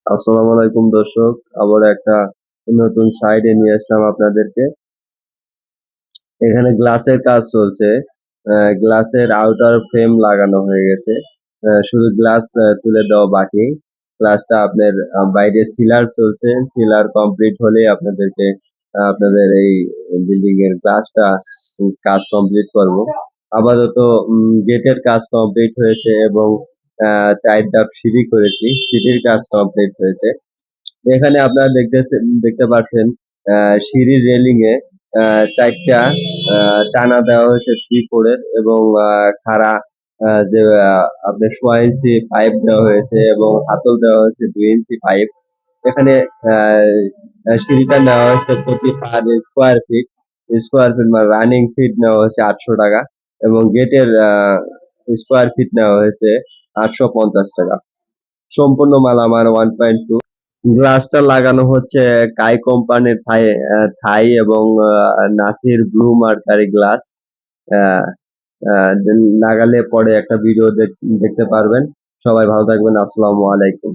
আসসালামু আলাইকুম দর্শক, আবার একটা নতুন সাইডে নিয়ে আসলাম আপনাদেরকে। এখানে গ্লাসের কাজ চলছে। গ্লাসের আউটার ফ্রেম লাগানো হয়ে গেছে। শুধু গ্লাস তুলে দেওয়া বাকি। গ্লাসটা আপনার বাইরে সিলার চলছে। সিলার কমপ্লিট হলে আপনাদেরকে আপনাদের এই বিল্ডিং এর গ্লাসটা কাজ কমপ্লিট করব। আপাতত গেটের কাজ কমপ্লিট হয়েছে এবং ৪ ধাপ সিঁড়ি করেছি। সিঁড়ির কাজ কমপ্লিট হয়েছে। এখানে আপনারা দেখতে পাচ্ছেন সিঁড়ির রেলিং এ ৪টা টানা দেওয়া হয়েছে 3/4 এর এবং খাড়া যে আপনার ৬ ইঞ্চি পাইপ দেওয়া হয়েছে এবং হাতল দেওয়া হয়েছে ২ ইঞ্চি পাইপ। এখানে সিঁড়িটা নেওয়া হয়েছে প্রতি পার স্কোয়ার ফিট মানে রানিং ফিট নেওয়া হয়েছে ৮০০ টাকা এবং গেটের স্কোয়ার ফিট নেওয়া হয়েছে ৮৫০ টাকা। সম্পূর্ণ মাল আমার 1.2। গ্লাসটা লাগানো হচ্ছে কাই কোম্পানির থাই এবং নাসির ব্লু মার্কারি গ্লাস। আহ, লাগালে পরে একটা ভিডিও দেখতে পারবেন। সবাই ভালো থাকবেন। আসসালামু আলাইকুম।